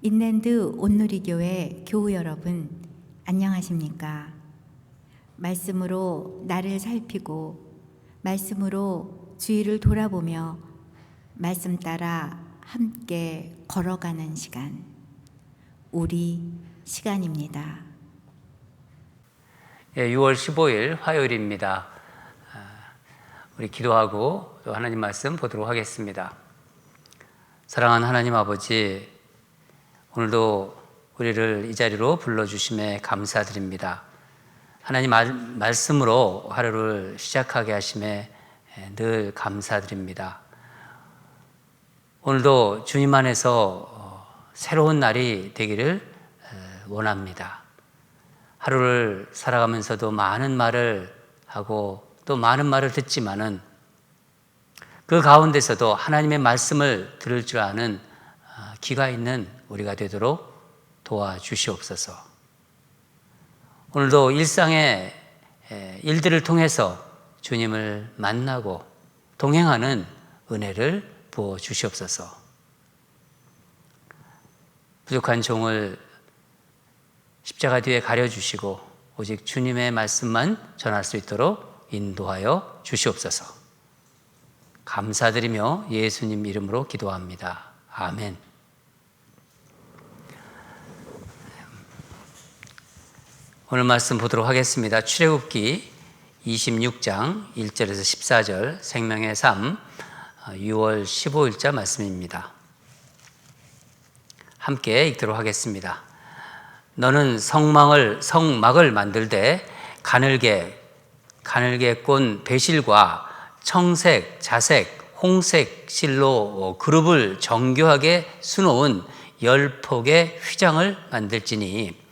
인랜드 온누리교회 교우 여러분, 안녕하십니까? 말씀으로 나를 살피고 말씀으로 주위를 돌아보며 말씀 따라 함께 걸어가는 시간, 우리 시간입니다. 6월 15일 화요일입니다. 우리 기도하고 또 하나님 말씀 보도록 하겠습니다. 사랑하는 하나님 아버지, 오늘도 우리를 이 자리로 불러주심에 감사드립니다. 하나님 말씀으로 하루를 시작하게 하심에 늘 감사드립니다. 오늘도 주님 안에서 새로운 날이 되기를 원합니다. 하루를 살아가면서도 많은 말을 하고 또 많은 말을 듣지만은 그 가운데서도 하나님의 말씀을 들을 줄 아는 귀가 있는 우리가 되도록 도와주시옵소서. 오늘도 일상의 일들을 통해서 주님을 만나고 동행하는 은혜를 부어 주시옵소서. 부족한 종을 십자가 뒤에 가려주시고 오직 주님의 말씀만 전할 수 있도록 인도하여 주시옵소서. 감사드리며 예수님 이름으로 기도합니다. 아멘. 오늘 말씀 보도록 하겠습니다. 출애굽기 26장 1절에서 14절 생명의 삶 6월 15일자 말씀입니다. 함께 읽도록 하겠습니다. 너는 성막을 만들되 가늘게 꼰 배실과 청색, 자색, 홍색 실로 그룹을 정교하게 수놓은 10폭의 휘장을 만들지니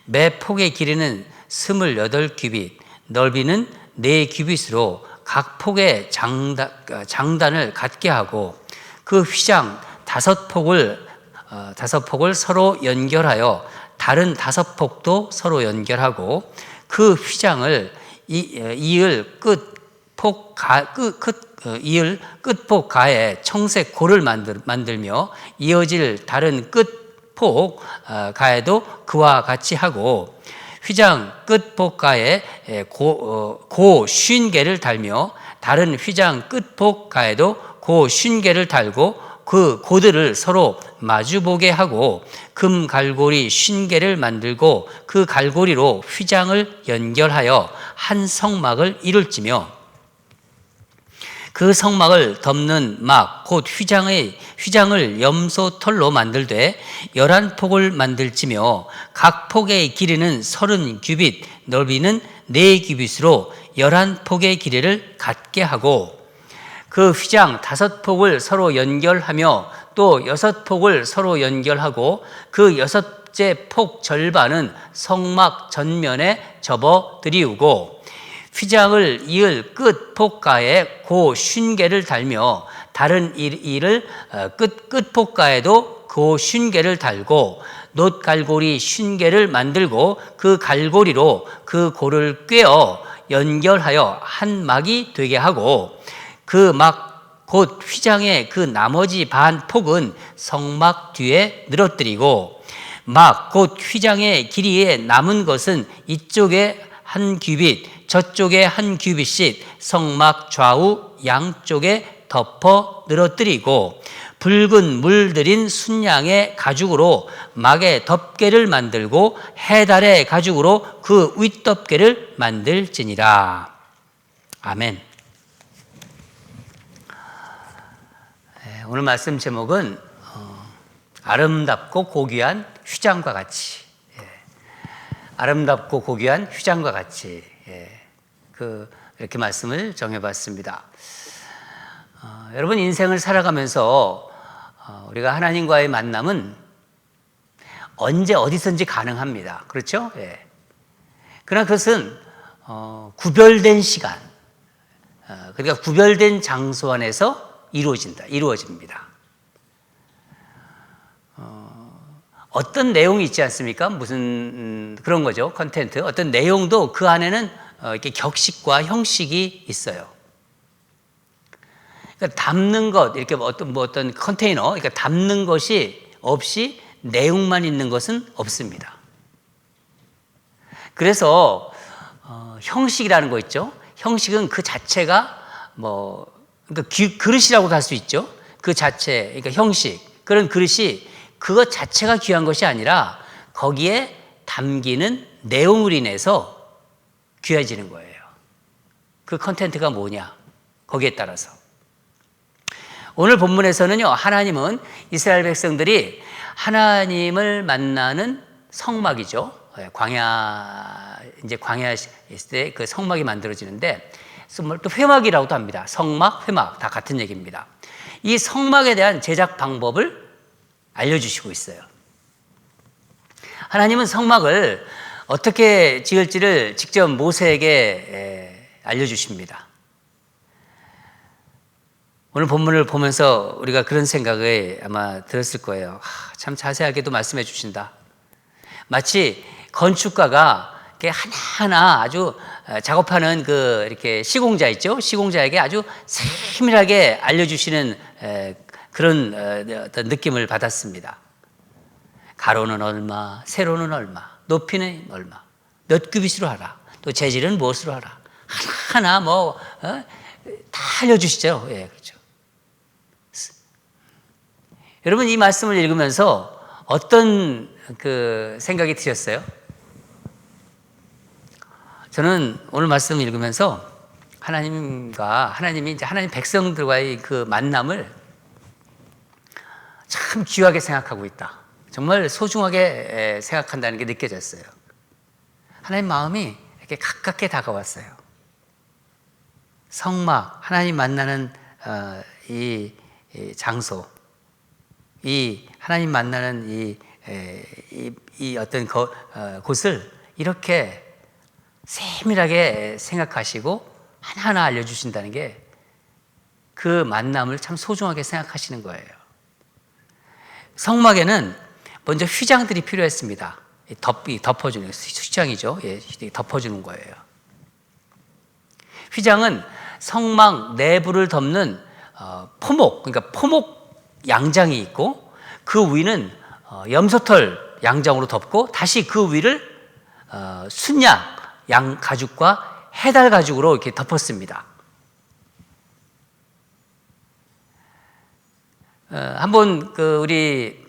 매 폭의 길이는 28규빗, 넓이는 4규빗으로 각 폭의 장단을 갖게 하고 그 휘장 5폭을 서로 연결하여 다른 5폭도 서로 연결하고 그 휘장을 이을 끝폭 가에 청색 고를 만들며 이어질 다른 끝폭 가에도 그와 같이 하고 휘장 끝폭 가에 고 50개를 달며 다른 휘장 끝폭 가에도 고 50개를 달고 그 고들을 서로 마주보게 하고 금 갈고리 50개를 만들고 그 갈고리로 휘장을 연결하여 한 성막을 이룰지며 그 성막을 덮는 막 곧 휘장을 염소 털로 만들되 11폭을 만들지며 각 폭의 길이는 30규빗, 넓이는 4규빗으로 11폭의 길이를 갖게 하고 그 휘장 5폭을 서로 연결하며 또 6폭을 서로 연결하고 그 6째 폭 절반은 성막 전면에 접어 드리우고 휘장을 이을 끝 폭가에 고 50개를 달며 다른 끝 폭가에도 고 50개를 달고 놋 갈고리 50개를 만들고 그 갈고리로 그 고를 꿰어 연결하여 한 막이 되게 하고 그 막 곧 휘장의 그 나머지 반 폭은 성막 뒤에 늘어뜨리고 막 곧 휘장의 길이에 남은 것은 이쪽에 한 규빗 저쪽에 한 규빗씩 성막 좌우 양쪽에 덮어 늘어뜨리고 붉은 물들인 순양의 가죽으로 막의 덮개를 만들고 해달의 가죽으로 그 윗덮개를 만들지니라. 아멘. 오늘 말씀 제목은 아름답고 고귀한 휘장과 같이. 아름답고 고귀한 휘장과 같이. 이렇게 말씀을 정해봤습니다. 여러분, 인생을 살아가면서 우리가 하나님과의 만남은 언제 어디서든지 가능합니다. 그렇죠? 그러나 그것은 구별된 시간, 그러니까 구별된 장소 안에서 이루어집니다. 어떤 내용이 있지 않습니까? 무슨 그런 거죠. 컨텐트. 어떤 내용도 그 안에는 이렇게 격식과 형식이 있어요. 그러니까 담는 것, 이렇게 어떤 컨테이너, 그러니까 담는 것이 없이 내용만 있는 것은 없습니다. 그래서 형식이라는 거 있죠. 형식은 그 자체가 그러니까 그릇이라고도 할 수 있죠. 그 자체, 그러니까 형식, 그런 그릇이 그것 자체가 귀한 것이 아니라 거기에 담기는 내용으로 인해서 귀해지는 거예요. 그 컨텐츠가 뭐냐, 거기에 따라서. 오늘 본문에서는요, 하나님은 이스라엘 백성들이 하나님을 만나는 성막이죠. 이제 광야 있을 때 그 성막이 만들어지는데, 또 회막이라고도 합니다. 성막, 회막 다 같은 얘기입니다. 이 성막에 대한 제작 방법을 알려주시고 있어요. 하나님은 성막을 어떻게 지을지를 직접 모세에게 알려주십니다. 오늘 본문을 보면서 우리가 그런 생각을 아마 들었을 거예요. 참 자세하게도 말씀해 주신다. 마치 건축가가 하나하나 아주 작업하는 이렇게 시공자 있죠? 시공자에게 아주 세밀하게 알려주시는 그런 어떤 느낌을 받았습니다. 가로는 얼마, 세로는 얼마, 높이는 얼마, 몇 규빗으로 하라, 또 재질은 무엇으로 하라. 하나하나 다 알려주시죠. 예, 그렇죠. 여러분, 이 말씀을 읽으면서 어떤 생각이 드셨어요? 저는 오늘 말씀 읽으면서 하나님이 이제 하나님 백성들과의 그 만남을 참 귀하게 생각하고 있다. 정말 소중하게 생각한다는 게 느껴졌어요. 하나님 마음이 이렇게 가깝게 다가왔어요. 성막, 하나님 만나는 이 장소, 이 하나님 만나는 이 어떤 곳을 이렇게 세밀하게 생각하시고 하나하나 알려주신다는 게 그 만남을 참 소중하게 생각하시는 거예요. 성막에는 먼저 휘장들이 필요했습니다. 덮어주는, 휘장이죠. 예, 덮어주는 거예요. 휘장은 성막 내부를 덮는 포목, 그러니까 포목 양장이 있고 그 위는 염소털 양장으로 덮고 다시 그 위를 순양 양 가죽과 해달 가죽으로 이렇게 덮었습니다. 한번 우리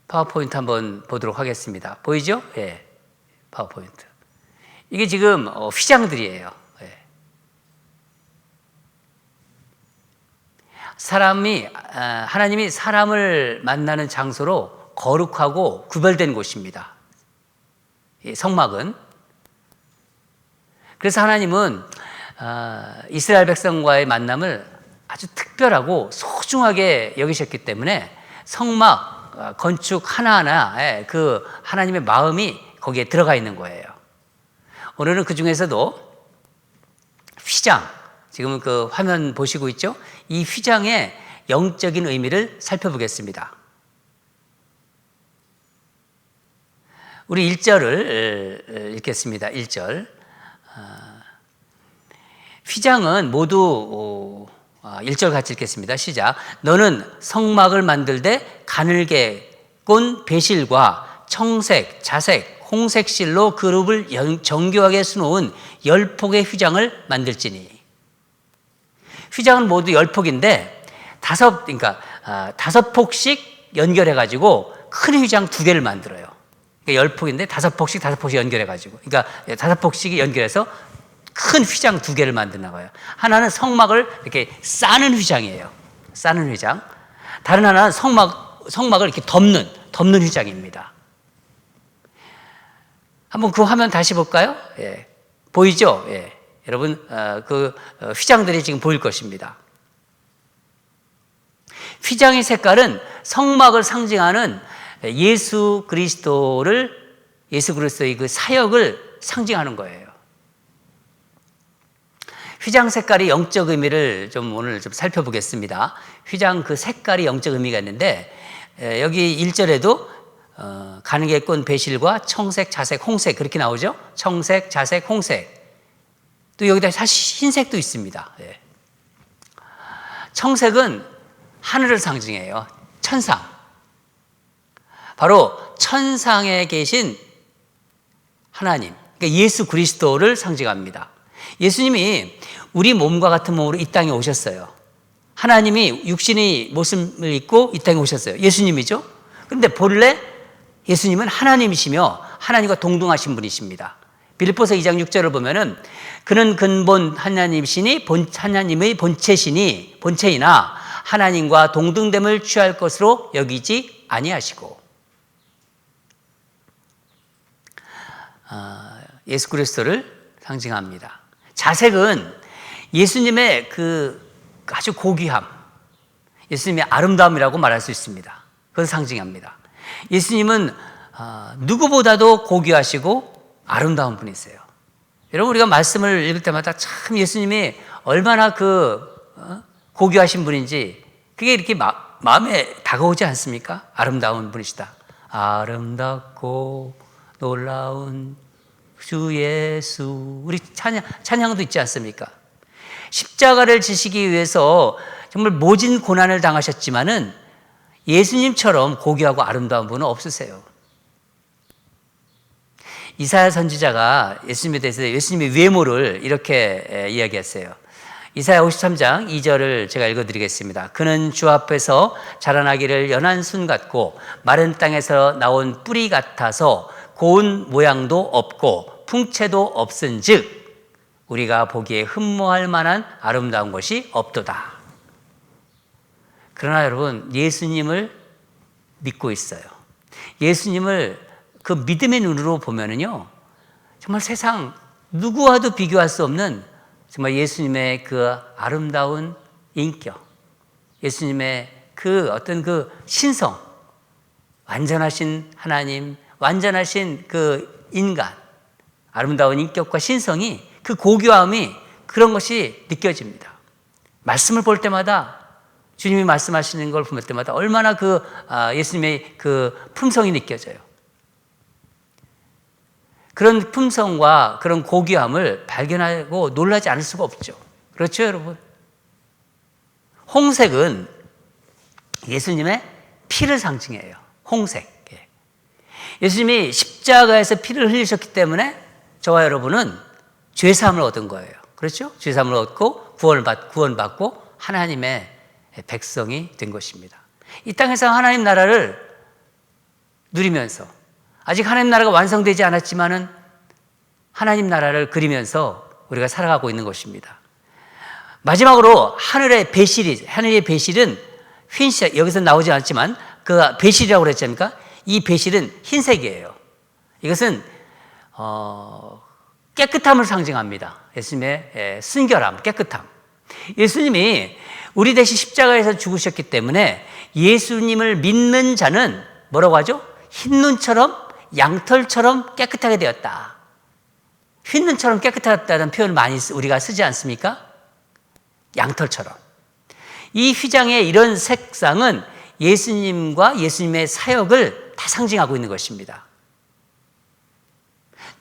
파워포인트 한번 보도록 하겠습니다. 보이죠? 예, 파워포인트. 이게 지금 휘장들이에요. 예. 하나님이 사람을 만나는 장소로 거룩하고 구별된 곳입니다. 이 성막은. 그래서 하나님은 이스라엘 백성과의 만남을 아주 특별하고 소중하게 여기셨기 때문에 성막 건축 하나하나에 그 하나님의 마음이 거기에 들어가 있는 거예요. 오늘은 그 중에서도 휘장, 지금 그 화면 보시고 있죠? 이 휘장의 영적인 의미를 살펴보겠습니다. 우리 1절을 읽겠습니다. 1절. 휘장은 모두 1절 같이 읽겠습니다. 시작. 너는 성막을 만들되 가늘게 꼰 배실과 청색, 자색, 홍색 실로 그룹을 정교하게 수놓은 10폭의 휘장을 만들지니. 휘장은 모두 10폭인데 5폭씩 연결해가지고 큰 휘장 2개를 만들어요. 그러니까 10폭인데 5폭씩 연결해가지고. 그러니까 5폭씩이 연결해서 큰 휘장 2개를 만드나 봐요. 하나는 성막을 이렇게 싸는 휘장이에요. 싸는 휘장. 다른 하나는 성막을 이렇게 덮는 휘장입니다. 한번 그 화면 다시 볼까요? 예. 보이죠? 예. 여러분, 휘장들이 지금 보일 것입니다. 휘장의 색깔은 성막을 상징하는 예수 그리스도의 그 사역을 상징하는 거예요. 휘장 색깔이 영적 의미를 오늘 살펴보겠습니다. 휘장 그 색깔이 영적 의미가 있는데, 여기 1절에도 가늘게 꼰 배실과 청색, 자색, 홍색 그렇게 나오죠? 청색, 자색, 홍색. 또 여기다 사실 흰색도 있습니다. 청색은 하늘을 상징해요. 천상. 바로 천상에 계신 하나님, 그러니까 예수 그리스도를 상징합니다. 예수님이 우리 몸과 같은 몸으로 이 땅에 오셨어요. 하나님이 육신의 모습을 입고 이 땅에 오셨어요. 예수님이죠. 그런데 본래 예수님은 하나님이시며 하나님과 동등하신 분이십니다. 빌립보서 2장 6절을 보면은 그는 근본 하나님이시니 하나님의 본체이나 하나님과 동등됨을 취할 것으로 여기지 아니하시고, 예수 그리스도를 상징합니다. 자색은 예수님의 그 아주 고귀함, 예수님의 아름다움이라고 말할 수 있습니다. 그것을 상징합니다. 예수님은 누구보다도 고귀하시고 아름다운 분이세요. 여러분, 우리가 말씀을 읽을 때마다 참 예수님이 얼마나 고귀하신 분인지 그게 이렇게 마음에 다가오지 않습니까? 아름다운 분이시다. 아름답고 놀라운 주 예수. 우리 찬양도 있지 않습니까? 십자가를 지시기 위해서 정말 모진 고난을 당하셨지만은 예수님처럼 고귀하고 아름다운 분은 없으세요. 이사야 선지자가 예수님에 대해서 예수님의 외모를 이렇게 이야기했어요. 이사야 53장 2절을 제가 읽어드리겠습니다. 그는 주 앞에서 자라나기를 연한 순 같고 마른 땅에서 나온 뿌리 같아서 고운 모양도 없고 풍채도 없은즉 우리가 보기에 흠모할 만한 아름다운 것이 없도다. 그러나 여러분, 예수님을 믿고 있어요. 예수님을 그 믿음의 눈으로 보면은요, 정말 세상 누구와도 비교할 수 없는 정말 예수님의 그 아름다운 인격, 예수님의 그 어떤 그 신성, 완전하신 하나님, 완전하신 그 인간, 아름다운 인격과 신성이, 그 고귀함이, 그런 것이 느껴집니다. 말씀을 볼 때마다, 주님이 말씀하시는 걸 볼 때마다 얼마나 예수님의 그 품성이 느껴져요. 그런 품성과 그런 고귀함을 발견하고 놀라지 않을 수가 없죠. 그렇죠, 여러분? 홍색은 예수님의 피를 상징해요. 홍색. 예수님이 십자가에서 피를 흘리셨기 때문에 저와 여러분은 죄사함을 얻은 거예요. 그렇죠? 죄사함을 얻고 구원받고 하나님의 백성이 된 것입니다. 이 땅에서 하나님 나라를 누리면서, 아직 하나님 나라가 완성되지 않았지만은 하나님 나라를 그리면서 우리가 살아가고 있는 것입니다. 마지막으로 하늘의 배실은 흰색, 여기서 나오지 않지만 그 배실이라고 그랬지 않습니까? 이 배실은 흰색이에요. 이것은 깨끗함을 상징합니다. 예수님의 순결함, 깨끗함. 예수님이 우리 대신 십자가에서 죽으셨기 때문에 예수님을 믿는 자는 뭐라고 하죠? 흰눈처럼, 양털처럼 깨끗하게 되었다. 흰눈처럼 깨끗하다는 표현을 많이 우리가 쓰지 않습니까? 양털처럼. 이 휘장의 이런 색상은 예수님과 예수님의 사역을 다 상징하고 있는 것입니다.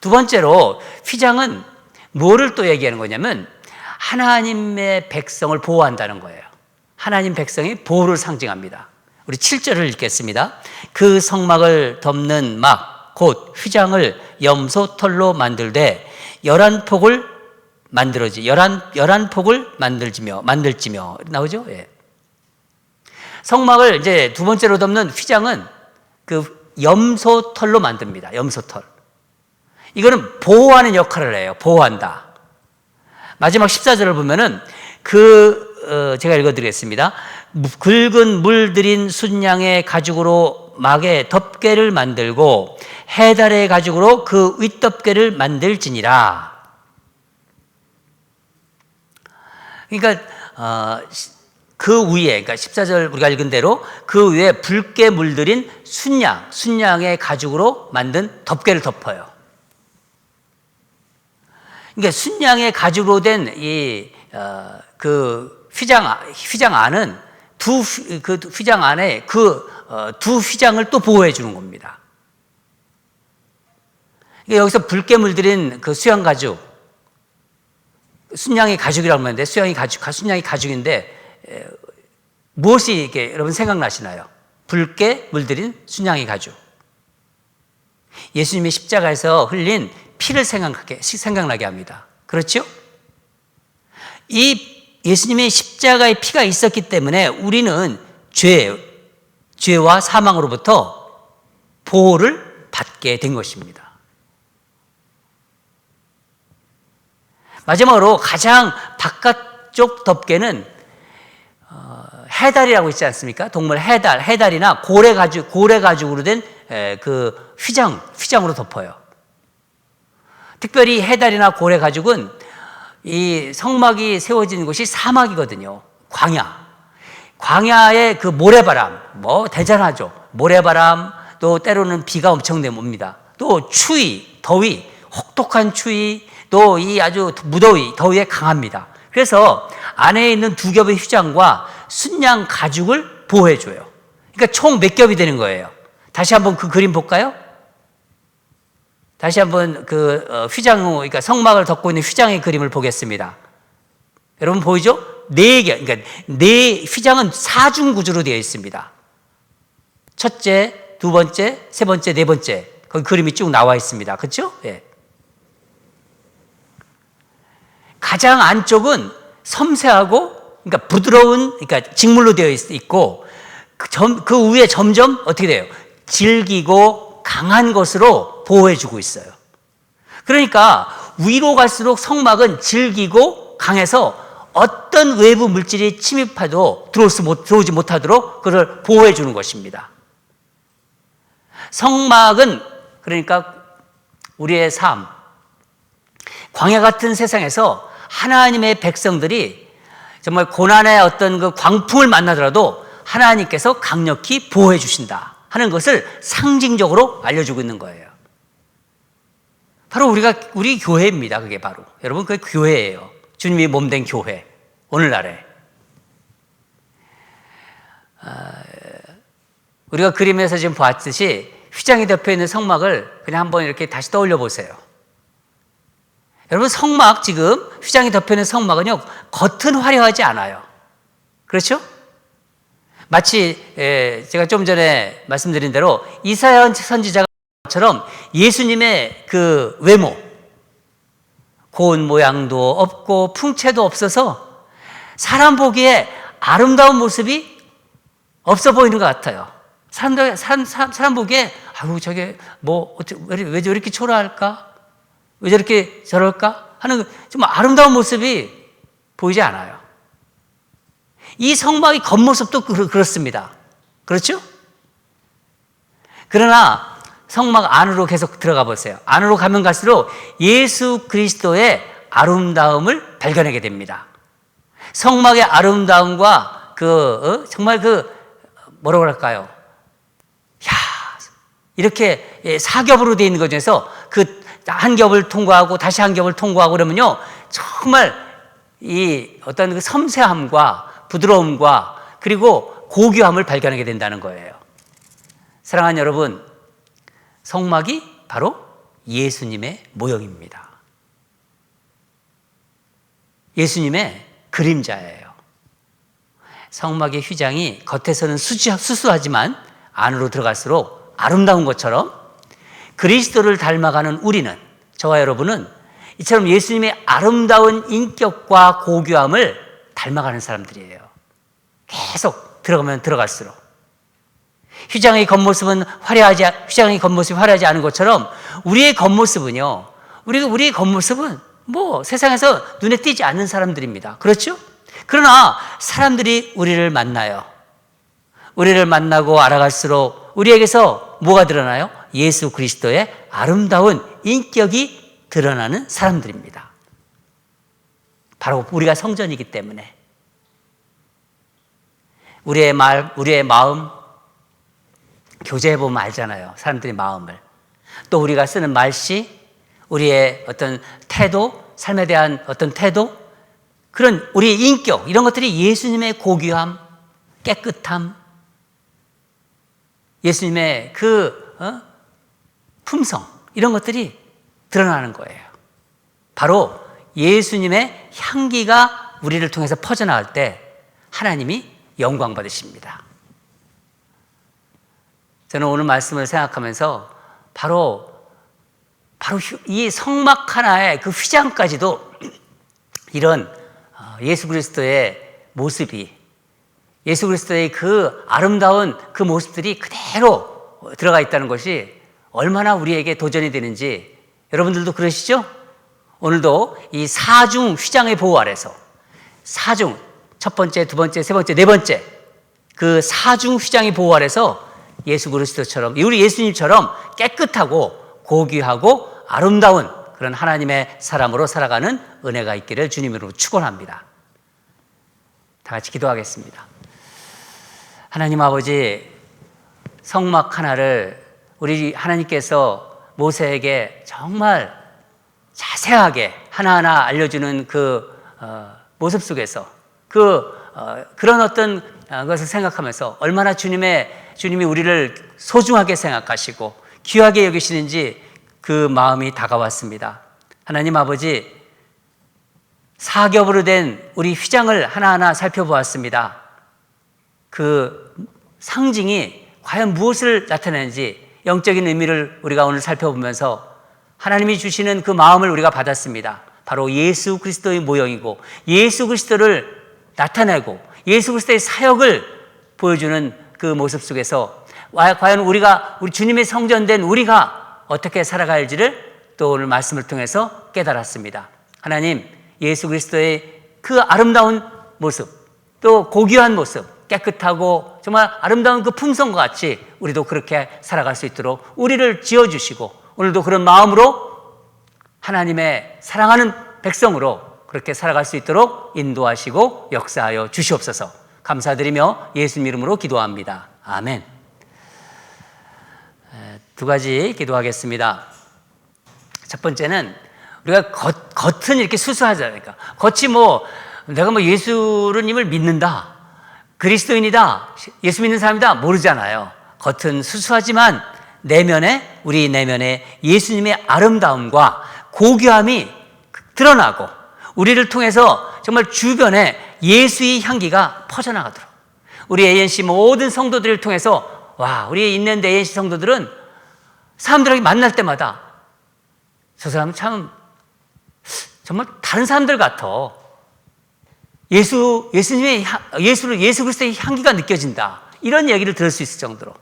두 번째로 휘장은 뭐를 또 얘기하는 거냐면 하나님의 백성을 보호한다는 거예요. 하나님 백성이 보호를 상징합니다. 우리 7절을 읽겠습니다. 그 성막을 덮는 막, 곧 휘장을 염소털로 만들되 11폭을 만들지며 나오죠? 예. 성막을 이제 두 번째로 덮는 휘장은 그 염소털로 만듭니다. 염소털. 이거는 보호하는 역할을 해요. 보호한다. 마지막 14절을 보면은 제가 읽어드리겠습니다. 굵은 물들인 순양의 가죽으로 막의 덮개를 만들고 해달의 가죽으로 그 윗덮개를 만들지니라. 그러니까 그 위에, 그러니까 14절 우리가 읽은 대로 그 위에 붉게 물들인 순양의 가죽으로 만든 덮개를 덮어요. 그러니까 순양의 가죽으로 된 그 휘장 안은 그 휘장 안에 두 휘장을 또 보호해 주는 겁니다. 그러니까 여기서 붉게 물들인 그 수양 가죽, 순양의 가죽이라고 하는데 순양이 가죽인데 무엇이 이게 여러분 생각나시나요? 붉게 물들인 순양의 가죽. 예수님의 십자가에서 흘린 피를 생각나게 합니다. 그렇죠? 이 예수님의 십자가의 피가 있었기 때문에 우리는 죄와 사망으로부터 보호를 받게 된 것입니다. 마지막으로 가장 바깥쪽 덮개는 해달이라고 있지 않습니까? 동물 해달이나 고래 가죽으로 된 그 휘장으로 덮어요. 특별히 해달이나 고래 가죽은 이 성막이 세워진 곳이 사막이거든요. 광야의 그 모래바람, 대단하죠. 모래바람, 또 때로는 비가 엄청 옵니다. 또 추위, 더위, 혹독한 추위, 또 이 아주 무더위, 더위에 강합니다. 그래서 안에 있는 두 겹의 휘장과 순양 가죽을 보호해줘요. 그러니까 총 몇 겹이 되는 거예요. 다시 한번 그 그림 볼까요? 다시 한번 그러니까 성막을 덮고 있는 휘장의 그림을 보겠습니다. 여러분 보이죠? 그러니까 네 휘장은 사중 구조로 되어 있습니다. 첫째, 두 번째, 세 번째, 네 번째. 거기 그림이 쭉 나와 있습니다. 그렇죠? 예. 가장 안쪽은 섬세하고, 그러니까 부드러운, 그러니까 직물로 되어 있고, 그 위에 점점 어떻게 돼요? 질기고 강한 것으로 보호해주고 있어요. 그러니까 위로 갈수록 성막은 질기고 강해서 어떤 외부 물질이 침입해도 들어오지 못하도록 그를 보호해주는 것입니다. 성막은 그러니까 우리의 삶, 광야 같은 세상에서 하나님의 백성들이 정말 고난의 어떤 그 광풍을 만나더라도 하나님께서 강력히 보호해 주신다 하는 것을 상징적으로 알려주고 있는 거예요. 바로 우리 교회입니다. 그게 바로. 여러분, 그게 교회예요. 주님이 몸된 교회. 오늘날에. 우리가 그림에서 지금 봤듯이 휘장이 덮여 있는 성막을 그냥 한번 이렇게 다시 떠올려 보세요. 여러분, 성막 지금 휘장이 덮여 있는 성막은요, 겉은 화려하지 않아요. 그렇죠? 마치 제가 좀 전에 말씀드린 대로 이사야 선지자처럼 예수님의 그 외모, 고운 모양도 없고 풍채도 없어서 사람 보기에 아름다운 모습이 없어 보이는 것 같아요. 사람 보기에 저게 왜 저렇게 초라할까? 왜 저렇게 저럴까? 하는 좀 아름다운 모습이 보이지 않아요. 이 성막의 겉모습도 그렇습니다. 그렇죠? 그러나 성막 안으로 계속 들어가 보세요. 안으로 가면 갈수록 예수 그리스도의 아름다움을 발견하게 됩니다. 성막의 아름다움과 정말 뭐라고 할까요? 이렇게 사겹으로 되어 있는 것 중에서 그 한 겹을 통과하고 다시 한 겹을 통과하고 그러면요, 정말 이 어떤 그 섬세함과 부드러움과 그리고 고귀함을 발견하게 된다는 거예요. 사랑하는 여러분, 성막이 바로 예수님의 모형입니다. 예수님의 그림자예요. 성막의 휘장이 겉에서는 수수하지만 안으로 들어갈수록 아름다운 것처럼 그리스도를 닮아가는 우리는, 저와 여러분은 이처럼 예수님의 아름다운 인격과 고귀함을 닮아가는 사람들이에요. 계속 들어가면 들어갈수록. 휘장의 겉모습이 화려하지 않은 것처럼 우리의 겉모습은요, 우리의 겉모습은 세상에서 눈에 띄지 않는 사람들입니다. 그렇죠? 그러나 사람들이 우리를 만나요. 우리를 만나고 알아갈수록 우리에게서 뭐가 드러나요? 예수 그리스도의 아름다운 인격이 드러나는 사람들입니다. 바로 우리가 성전이기 때문에. 우리의 마음 교제해보면 알잖아요. 사람들의 마음을. 또 우리가 쓰는 말씨, 우리의 어떤 태도, 삶에 대한 어떤 태도, 그런 우리의 인격, 이런 것들이 예수님의 고귀함, 깨끗함, 예수님의 품성, 이런 것들이 드러나는 거예요. 바로 예수님의 향기가 우리를 통해서 퍼져나갈 때 하나님이 영광 받으십니다. 저는 오늘 말씀을 생각하면서 바로 이 성막 하나의 그 휘장까지도 이런 예수 그리스도의 모습이, 예수 그리스도의 그 아름다운 그 모습들이 그대로 들어가 있다는 것이 얼마나 우리에게 도전이 되는지 여러분들도 그러시죠? 오늘도 이 사중 휘장의 보호 아래서 사중, 첫 번째, 두 번째, 세 번째, 네 번째 그 사중 휘장의 보호 아래서 예수 그리스도처럼, 우리 예수님처럼 깨끗하고 고귀하고 아름다운 그런 하나님의 사람으로 살아가는 은혜가 있기를 주님으로 축원합니다. 다 같이 기도하겠습니다. 하나님 아버지, 성막 하나를 우리 하나님께서 모세에게 정말 자세하게 하나하나 알려주는 그 모습 속에서 그런 어떤 것을 생각하면서 얼마나 주님이 우리를 소중하게 생각하시고 귀하게 여기시는지 그 마음이 다가왔습니다. 하나님 아버지, 사겹으로 된 우리 휘장을 하나하나 살펴보았습니다. 그 상징이 과연 무엇을 나타내는지 영적인 의미를 우리가 오늘 살펴보면서 하나님이 주시는 그 마음을 우리가 받았습니다. 바로 예수 그리스도의 모형이고 예수 그리스도를 나타내고 예수 그리스도의 사역을 보여주는 그 모습 속에서 과연 우리 주님의 성전된 우리가 어떻게 살아갈지를 또 오늘 말씀을 통해서 깨달았습니다. 하나님, 예수 그리스도의 그 아름다운 모습, 또 고귀한 모습, 깨끗하고 정말 아름다운 그 품성과 같이 우리도 그렇게 살아갈 수 있도록 우리를 지어주시고 오늘도 그런 마음으로 하나님의 사랑하는 백성으로 그렇게 살아갈 수 있도록 인도하시고 역사하여 주시옵소서. 감사드리며 예수님 이름으로 기도합니다. 아멘. 두 가지 기도하겠습니다. 첫 번째는 우리가 겉은 이렇게 수수하잖아요. 그러니까 겉이 내가 예수님을 믿는다, 그리스도인이다, 예수 믿는 사람이다 모르잖아요. 겉은 수수하지만 우리 내면에 예수님의 아름다움과 고귀함이 드러나고 우리를 통해서 정말 주변에 예수의 향기가 퍼져나가도록 우리 ANC 모든 성도들을 통해서 우리 있는 ANC 성도들은 사람들에게 만날 때마다 저 사람은 참 정말 다른 사람들 같아. 예수 그리스도의 향기가 느껴진다. 이런 얘기를 들을 수 있을 정도로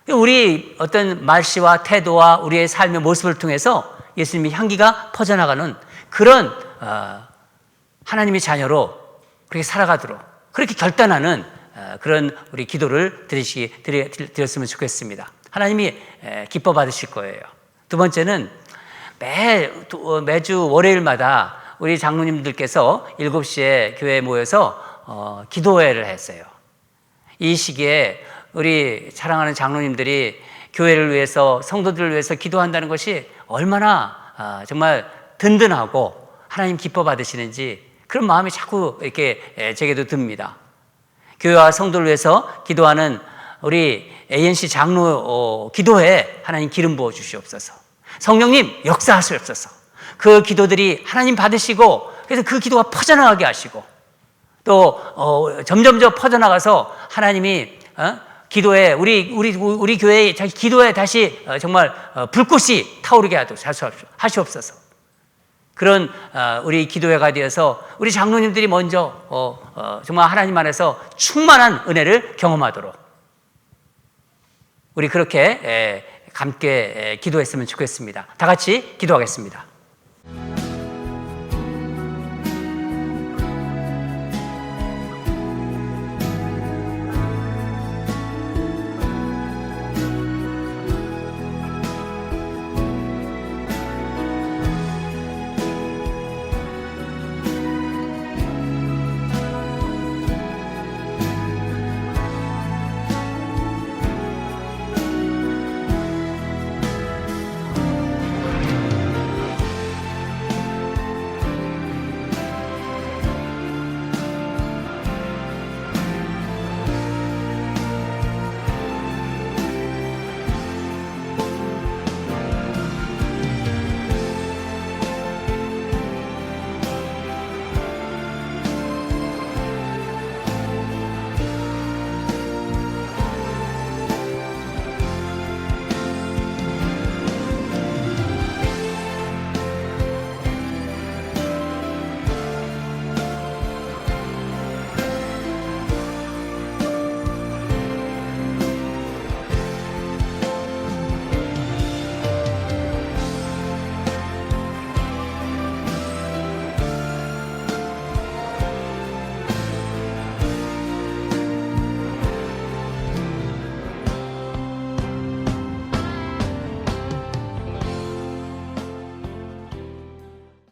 우리 어떤 말씨와 태도와 우리의 삶의 모습을 통해서 예수님의 향기가 퍼져나가는 그런 하나님의 자녀로 그렇게 살아가도록 그렇게 결단하는 그런 우리 기도를 드렸으면 좋겠습니다. 하나님이 기뻐 받으실 거예요. 두 번째는 매주 월요일마다 우리 장로님들께서 7시에 교회에 모여서 기도회를 했어요. 이 시기에 우리 사랑하는 장로님들이 교회를 위해서, 성도들을 위해서 기도한다는 것이 얼마나 정말 든든하고 하나님 기뻐 받으시는지 그런 마음이 자꾸 이렇게 제게도 듭니다. 교회와 성도를 위해서 기도하는 우리 ANC 장로 기도회에 하나님 기름 부어 주시옵소서. 성령님 역사하시옵소서. 그 기도들이 하나님 받으시고 그래서 그 기도가 퍼져나가게 하시고 또 점점 퍼져나가서 하나님이 기도에 우리 교회의 기도에 다시 정말 불꽃이 타오르게 하시옵소서. 그런 우리 기도회가 되어서 우리 장로님들이 먼저 정말 하나님 안에서 충만한 은혜를 경험하도록 우리 그렇게 함께 기도했으면 좋겠습니다. 다 같이 기도하겠습니다.